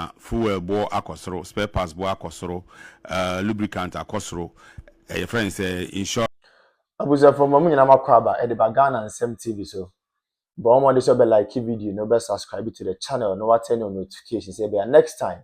na fuel bo akosoro, spare parts bo akosoro, lubricant akosoro. Your friend say insure. Abuza from mamu nyina makwaba e de bagana and Sem TV so. But omo dey so be like video, no be subscribe to the channel, no what turn on notifications. Say be next time.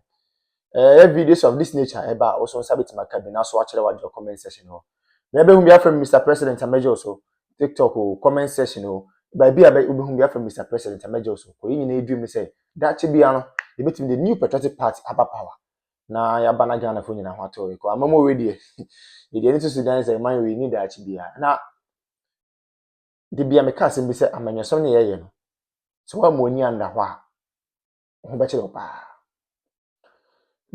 Videos of this nature eba also sabit makabina so watch your comment section ho. Maybe we be from Mr. President Amejo so TikTok or comment section ho. By be we be from Mr. President Amejo so. Ko yin na dream say that be ano e between the new patriotic party aba power. Na ya bana Ghana fo nyina ho ato ko amamo we dey. The need to Sudan say man we need that be na the be ameka asem bi say amanyasom ne yeye no. So wa mo ni anda ho a ho be chiro pa.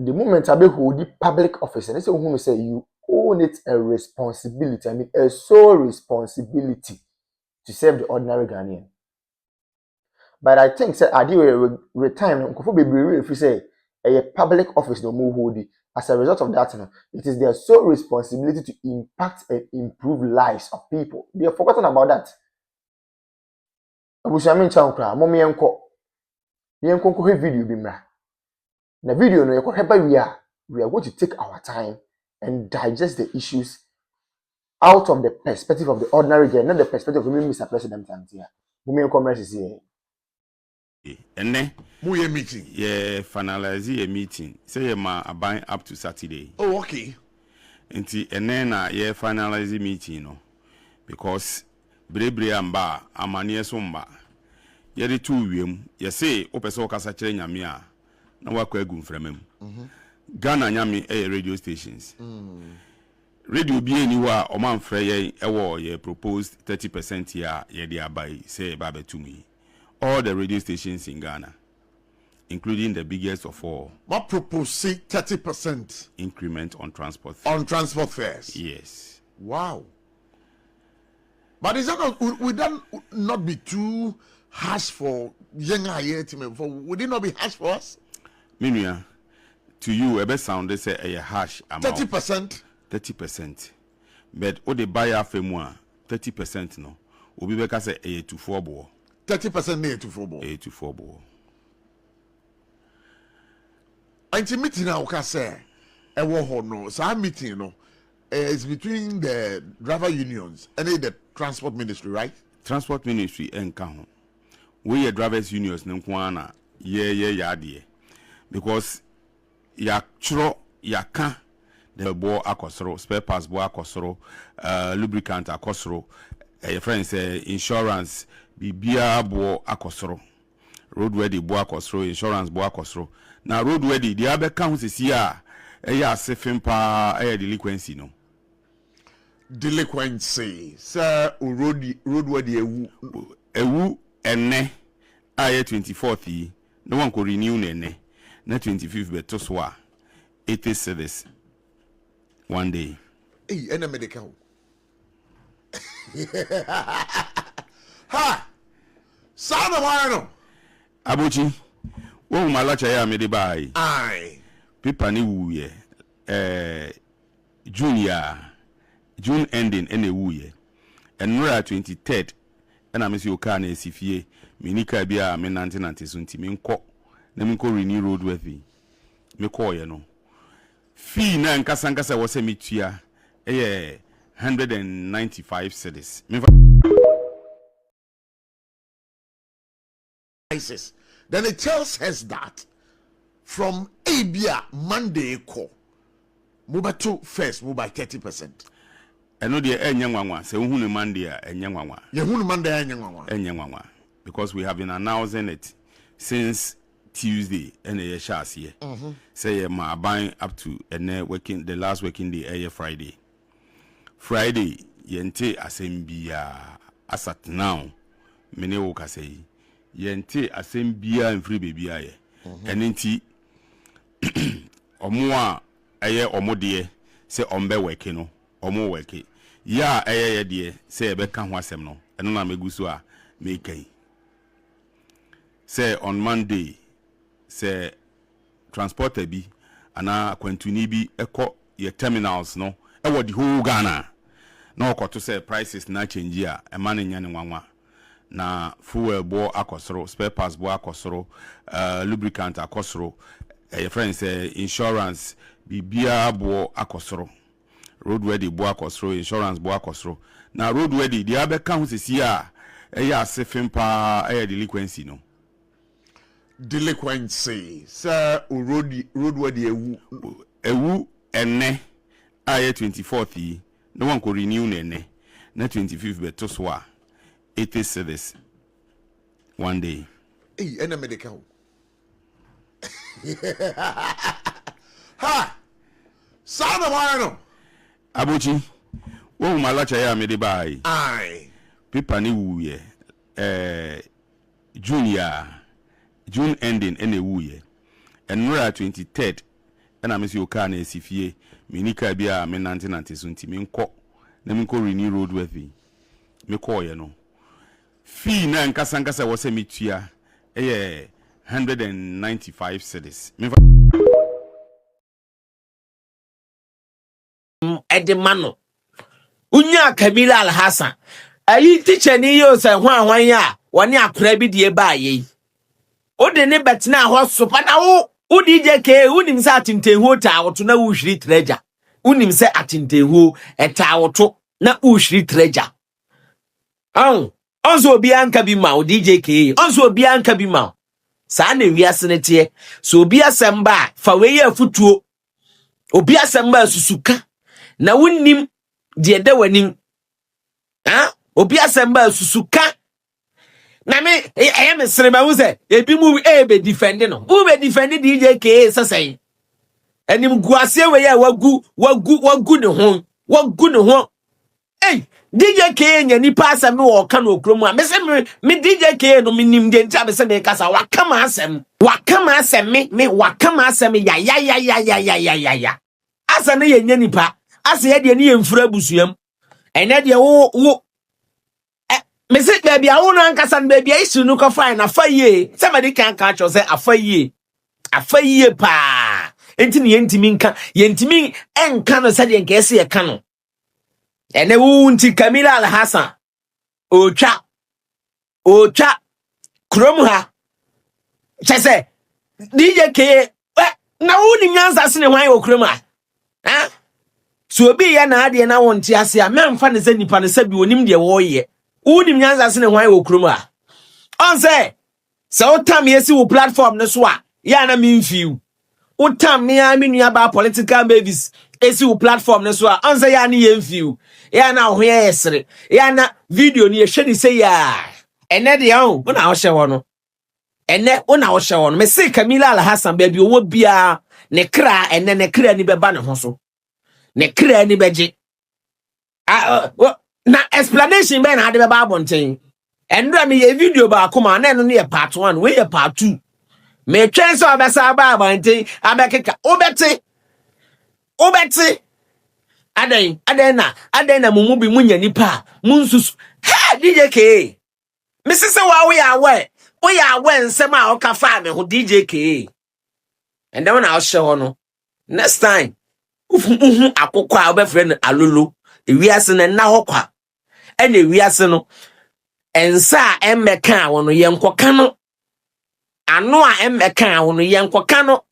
The moment I be hold the public office, and they say, who say you own it a responsibility. I mean, a sole responsibility to serve the ordinary Ghanaian. But I think, say, I do retirement. If you say a public office no more hold it, as a result of that, it is their sole responsibility to impact and improve lives of people. They have forgotten about that. Abushamin Chankra, Mommy Enko, the Enko video bimra. In the video, we are going to take our time and digest the issues out of the perspective of the ordinary girl, not the perspective of Mr. President. We commerce here. And then we a meeting. Yeah, finalize a meeting. Say ma abide up to Saturday. Oh, okay. And then yeah, finalize the meeting, no, because Brebre amba amania somba. Yeri 2 wiem. You say opeso kasa chere nyame na wakwa egu mframa mu Ghana nyame radio stations radio bi eni wa o man frɛ ye ewo ye proposed 30% ya ye de abai say ba betumi all the radio stations in Ghana including the biggest of all. What propose 30% increment on transport fares? Yes. Wow. But is that would that not be too harsh for younger yet? Would it not be harsh for us? Minua, to you, a sound they say a harsh amount. 30%? 30%. But what they buy off a more 30% no. Obi beka say a to 4 ball. 30% near to 4 ball. A to 4 ball. Anti meeting now can say a war no. So our meeting no is between the driver unions and the transport ministry, right? Transport ministry and count. We are drivers unions nkwana yeah. Because ya chro ya kan the bo akosoro spare parts bo akosoro lubricant akosoro your friend say insurance bibia bo akosoro roadworthy bo akosoro insurance bo akosoro na roadworthy the abe kan sisi a ya sefin pa delinquency no delinquency sir roadworthy ewu enne aye 24th no one ko renew nene na 25th beto so a 80 cedis one day. Hey, and medical. Ha! Son of Arno. Abuchi, wo malacha ya me de bai. Aye. Pipa ni wu ye. June ending ene wu ye. Enura 23rd na me si oka na esifie. Minika bia me 1990 so nti me nkọ na me nkọ renew roadworthy. Me call ye no. Fee na nkasa wose metua 195 cedis. Then it tells us that from Abia Monday call mobile to first mobile 30%. Eno de enye nwanwa se uhunu Monday a enye nwanwa. Ye hunu Monday enye nwanwa. Enye nwanwa because we have been announcing it since Tuesday and a shas here. Say my buying up to the last working day Friday. Friday yente asembia asat now. Mene woka say yente asembia and free baby aye. And inti omo aye omo de say ombe working no omo working. Ya aye de say ebe kan ho asem no. Eno na meguso a mekai. Say on Monday say transporter bi ana kwantuni bi eko ye terminals no e wo the whole Ghana na okoto say prices na change a e ma nya ne nwanwa na fuel bo akosoro spare parts bo akosoro lubricant akosoro your friend say insurance bibia bo akosoro roadworthy bo akosoro insurance bo akosoro na roadworthy the abe kan sisi a asefin pa delinquency no delinquency sir roadworthy ewu enne aye 24th no one ko renew nene na 25th beto so a 80 cedis one day ena medical ha sound of iron abuchi wo malacha ya me de bai ai pipa ni wuye June ending ene wuye enura 23rd ena me si oka na esifie minika bia me 1990 so nti me nkọ na me nkọ renew roadworthy me call ye no fee na nkasa wo se metua 195 cedis edemano unya Kamila Al-Hassan ayi teacher ni yo se hwan ya woni akora bi de ba yi o de ne betina ho sopa na wo DJ ke unim se atintenhu ta woto na wo hwiri treasure unim se atintenhu eta woto na wo hwiri treasure onzo obi anka bi ma o DJ ke onzo obi anka bi ma sa na wiase ne tie so obi asamba fa we ya futuo obi asamba susuka na wonnim de da wanim obi asamba susuka na me me srema wo se ebi mu be defend no wo be defend DJ ke sasai enim guase we ya wagu ne ho DJ K nya nipa asem no wo ka no okromu a me se me DJ K no minim de ntia me se me kasa wakama asem me wakama asem ya asa ne ye nya nipa asa ye de ne ye mfura busuam ene de wo me se baby a wo no ankasa no baby a isu no ko fine na fa ye se me de kan cho se afa ye pa enti ne yentimi nka yentimi enka no se de nka ese ye ka no ene wunti Kamila Al-Hassan ocha krom ha chese DJ K na wuni nyansa sene hwan wo krom ha so obi ya na ade na wonti ase a memfa ne se nipa ne sabi onim de wo ye wuni nyansa sene hwan wo krom ha on say so tam yesi wo platform ne so a ya na memfiu utam me a me nua ba political babies esi wo platform ne so a anza ya ne yemfiu ya na ho ya yesre ya na video ni ehwe ni say ya ene de ho na ho hye ho no ene wo na ho hye ho no me se Kamila Al-Hassan ba bi owo bia ne kra ene ne kra ni beba ne ho so ne kra ni beje na explanation be na de beba abonten enra me ye video ba akoma na eno ne ye part 1 we ye part 2 me twen so obesa ba abonten abekeka obeti aden na mumu bi munya nipa munsusu ha DJ K misise wa we ya nsem a o ka fa me ho DJ K and then na o hye ho no next time ufu akokwa a obefre no alolo ewiase na ho kwa ena ewiase no ensa emmeka wo no yenkoka no ano a emmeka wo no yenkoka no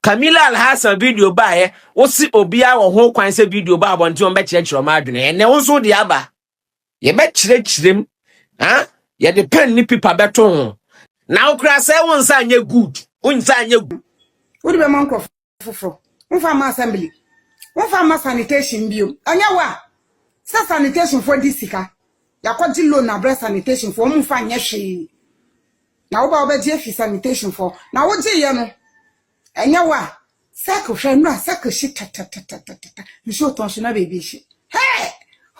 Kamila Al-Hassan video ba wo si obia wo ho kwan se video ba abonti on be kirechiro ma adwene ene wo so de aba ye be kirechirem ye de pen ni paper beto ho na wo kra se won sa anya good unsa anya good wo de be man ko foforo won fa ma assembly won fa ma sanitation bio anya wa sa sanitation for disika yakwaji loan na breast sanitation for won fa anya hwe na wo ba obeje fi sanitation for na wo je ye no enya wa sako hwe no sako shi ta nso tonshina baby shi hey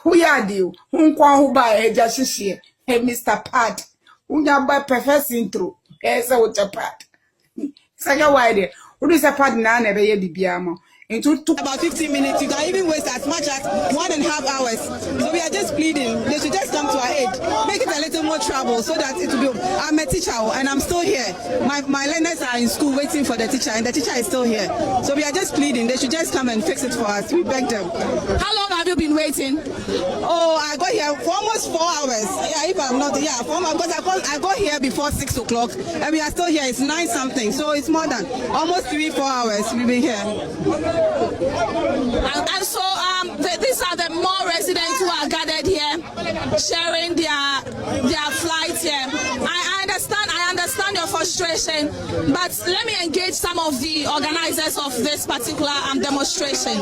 who ya dio nkwa ho ba eja hihie hey Mr. Pad unya ba perfect intro say what pad sanya wa de wo say pad na be ye bibia mo It took about 15 minutes. You can even waste as much as 1.5 hours. So we are just pleading. They should just come to our aid. Make it a little more trouble so that it will be. I'm a teacher and I'm still here. My learners are in school waiting for the teacher and the teacher is still here. So we are just pleading. They should just come and fix it for us. We beg them. How long have you been waiting? Oh, I got here for almost 4 hours. Yeah, if I'm not, yeah, 4 hours. Because I got here before 6 o'clock and we are still here. It's 9 something. So it's more than almost 3-4 hours we've been here. And so these are the more residents who are gathered here, sharing their flight here. I understand your frustration, but let me engage some of the organizers of this particular demonstration.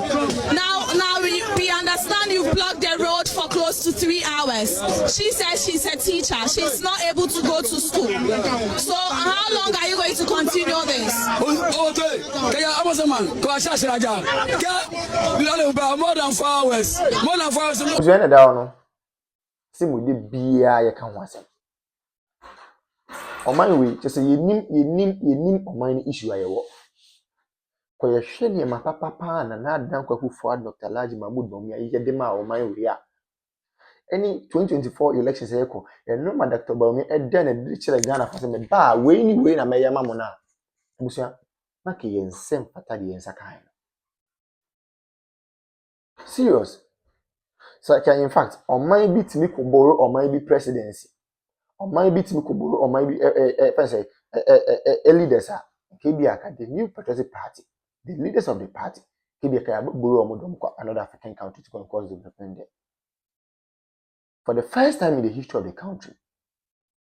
Now we understand you've blocked the road for close to 3 hours. She says she's a teacher. She's not able to go to school. So how long are you going to continue this? Amasaman, more than 4 hours. More than 4 hours. Oman we just say yenim oman issue ayewo. Ko ye hwe ne ma papa na adan kwaku for Dr. Laji Mahmood Bawumia ye de ma oman we a. Any 2024 elections eko, e no ma Dr. Bawumia e den e de kire Ghana for say me ba we ni we na me yama mo na. Busia na ke ye nsem pata de yensa kan. Serious. So in fact, oman bi timi ko borrow oman bi presidency. Oman bi timi ko borrow oman bi leaders are KBA, the new patriotic party, the leaders of the party, KBA borrow another African country to cause development there. For the first time in the history of the country,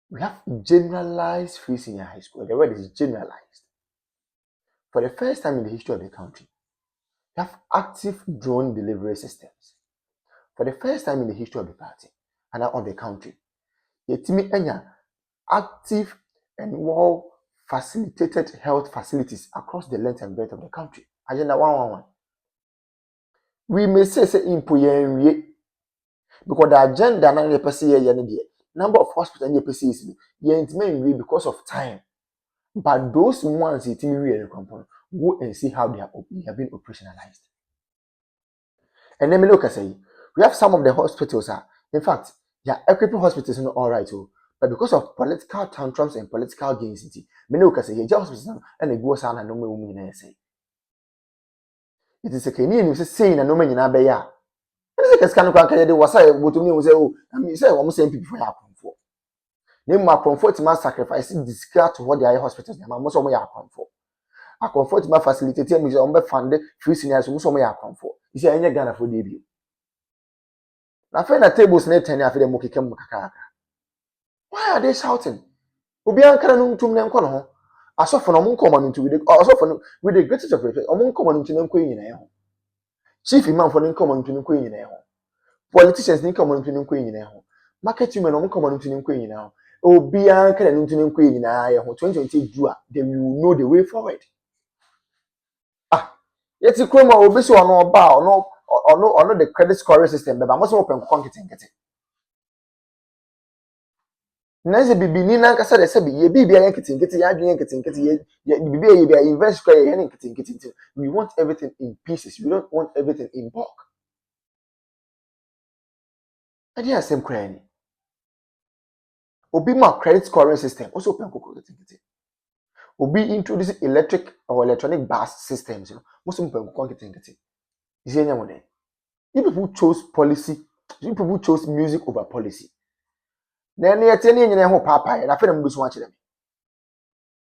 we have generalized free senior high school. The word is generalized. For the first time in the history of the country, we have active drone delivery systems. For the first time in the history of the party and of the country, yetimi enya active and well facilitated health facilities across the length and breadth of the country. Agenda 111. We may say impoyen because the agenda na the person here number of hospitals and the is intimate because of time. But those ones it really go and see how they have been operationalized. And then me look say we have some of the hospitals in fact, yeah, equipping hospitals not all right too. But because of political tantrums and political gains, many can say, "Hey, hospital and a go sana no me say." It is a Kenyan who saying a no man in Abaya. This is a scan of the was I would to me say, "Oh, I mean, say almost same people for comfort." Name my comfort must sacrifice discard to what the hospitals most of my comfort. I comfort my facilitator me on funded free seniors most of my comfort. You see, I ain't Ghana for debut. Now, find a tables net and after the Mokika. Why are they shouting? Obian can't to me and call. I saw from among common into with the greatest of it, among common into them queen in a home. Chief imam for them common to the queen in a home. Politicians need common to them queen in a home. Market women among common to them queen now. Obian can't into them queen in a home. 2020 Jua, then you know the way forward. Yet you come over so no bow, no the credit scoring system, but I must open content. Nancy bibi ni na kasa de se bi ye bibi ayen kitinkiti ya adwen kitinkiti ye bibi ye bi invest square ye kitinkiti. We want everything in pieces. We don't want everything in bulk. And here same credit. Obi ma credit scoring system also open kitinkiti. Obi introduce electric or electronic bus systems, most open kitinkiti. Is any one there? You people chose policy, you people chose music over policy. Na ne yete ne nyine ho papa na fe na mbusu wa kire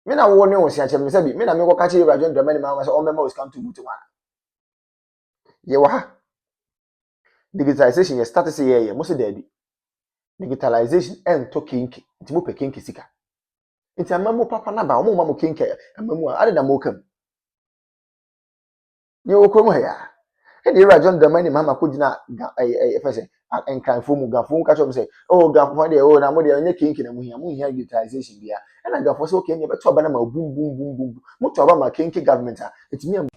me na wo ne wo sia kire me sabi me na me ko ka kire Regr3t ndama ni ma so o mema us come to boot wa ye wa ha digitalization ye start say ye mo se da bi digitalization en to kinki nti mo pe kinki sika nti amamu papa na ba o mo ma mo kinki amamu ade na mo kam ye wo ko mo ya e de Regr3t ndama ni mama ko gina fese and can form Gafon catch up say, oh, Gafon, oh, na mo de onye kinki na muhia utilization bia. And I Gafon say, okay, you better ba na ma boom boom boom boom. Mo to ba ma kinki government it me.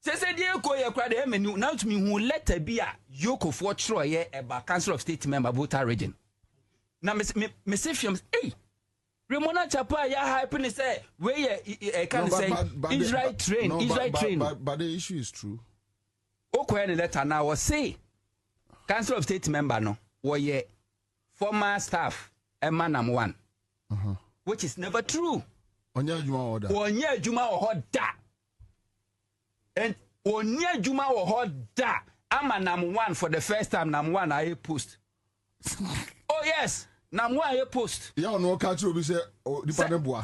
Say dey ko ye kra de menu now to me who letter be a yoko for tro ye about council of state member voter region. Na me say fiam, hey, Remona Chapa ya hype say where can say Israel train, Israel train. But the issue is true. Okay, the letter now was say Council of State member no, were former staff Emanam 1, which is never true. Onya Juma order. Onya Juma or da. And Onya Juma or da. Amanam 1 for the first time. Nam 1 I post. Oh yes, Nam 1 I post. Yeah, no catch you. We say, oh, the panel boy.